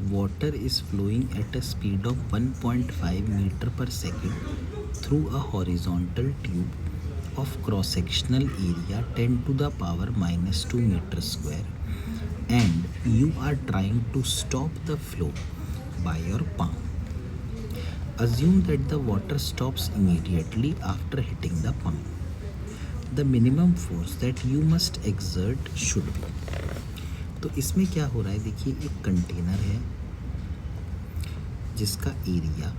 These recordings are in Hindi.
water is flowing at a speed of 1.5 meter per second through a horizontal tube of cross-sectional area 10 to the power minus 2 meter square, and you are trying to stop the flow by your palm. Assume that the water stops immediately after hitting the palm. The minimum force that you must exert should be. तो इसमें क्या हो रहा है, देखिए एक कंटेनर है जिसका एरिया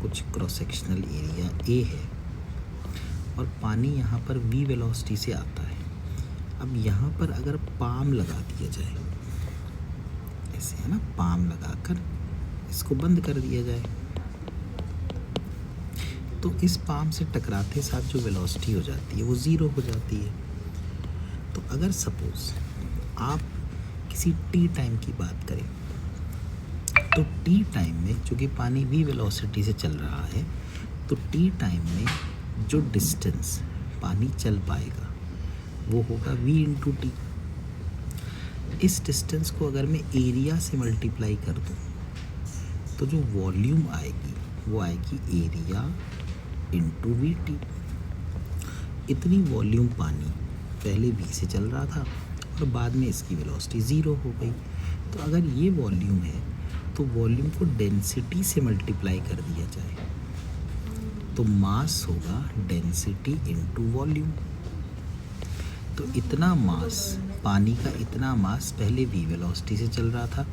कुछ क्रॉस सेक्शनल एरिया ए है और पानी यहाँ पर v वेलोसिटी से आता है। अब यहाँ पर अगर पाम लगा दिया जाए, ऐसे है ना, पाम लगाकर इसको बंद कर दिया जाए, तो इस पाम से टकराते साथ जो वेलोसिटी हो जाती है वो ज़ीरो हो जाती है। तो अगर सपोज़ आप किसी टी टाइम की बात करें, तो टी टाइम में चूँकि पानी v वेलोसिटी से चल रहा है, तो टी टाइम में जो डिस्टेंस पानी चल पाएगा वो होगा v इंटू टी। इस डिस्टेंस को अगर मैं एरिया से मल्टीप्लाई कर दूँ तो जो वॉल्यूम आएगी वो आएगी एरिया इंटू वी टी। इतनी वॉल्यूम पानी पहले v से चल रहा था और बाद में इसकी वेलोसिटी ज़ीरो हो गई। तो अगर ये वॉल्यूम है तो वॉल्यूम को डेंसिटी से मल्टीप्लाई कर दिया जाए तो मास होगा डेंसिटी इंटू वॉल्यूम। तो इतना मास, पानी का इतना मास पहले v वेलोसिटी से चल रहा था,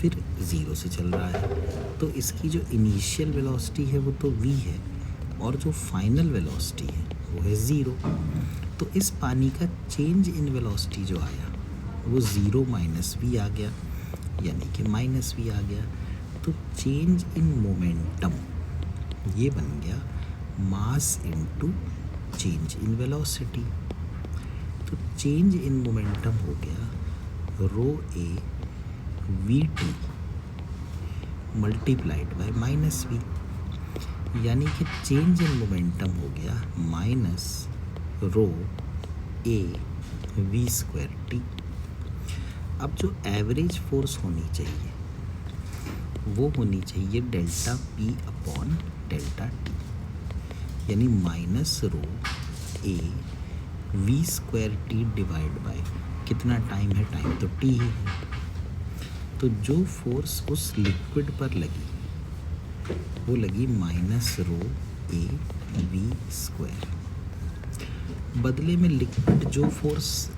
फिर ज़ीरो से चल रहा है, तो इसकी जो इनिशियल वेलोसिटी है वो तो v है और जो फाइनल वेलोसिटी है वो है ज़ीरो। तो इस पानी का चेंज इन वेलोसिटी जो आया वो ज़ीरो माइनस v आ गया, यानी कि माइनस v आ गया। तो चेंज इन मोमेंटम ये बन गया mass into change in velocity. तो चेंज इन मोमेंटम हो गया rho A V T multiplied by minus V, यानी कि चेंज इन मोमेंटम हो गया minus rho A V square T. अब जो एवरेज फोर्स होनी चाहिए वो होनी चाहिए delta P upon delta T, यानी minus rho A V square T divide by कितना टाइम है, टाइम तो टी ही है। तो जो फोर्स उस लिक्विड पर लगी वो लगी minus rho A V square. बदले में लिक्विड जो फोर्स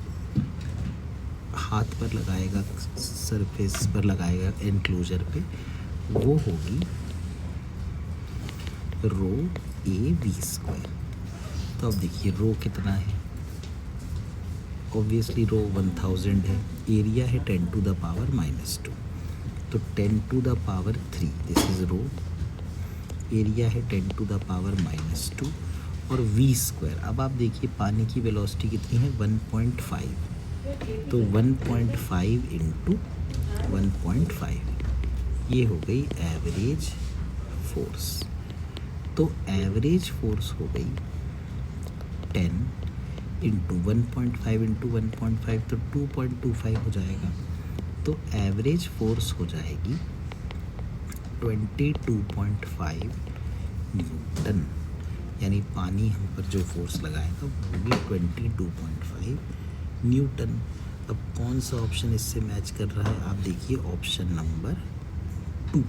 हाथ पर लगाएगा, सरफेस पर लगाएगा एनक्लोजर पे, वो होगी रो ए वी स्क्वायर। तो अब देखिए रो कितना है, ऑब्वियसली रो 1000 है, एरिया है 10 टू द पावर माइनस 2, तो 10 to the power 3 this is rho, area है 10 टू द पावर माइनस 2 और वी स्क्वायर। अब आप देखिए पानी की वेलोसिटी कितनी है 1.5, तो 1.5 इंटू 1.5 ये हो गई एवरेज फोर्स। तो एवरेज फोर्स हो गई 10 इंटू 1.5 इंटू 1.5 तो 2.25 हो जाएगा। तो एवरेज फोर्स हो जाएगी 22.5 न्यूटन, यानी पानी हम पर जो फोर्स लगाएगा वो होगी 22.5 न्यूटन। अब कौन सा ऑप्शन इससे मैच कर रहा है, आप देखिए ऑप्शन नंबर 2।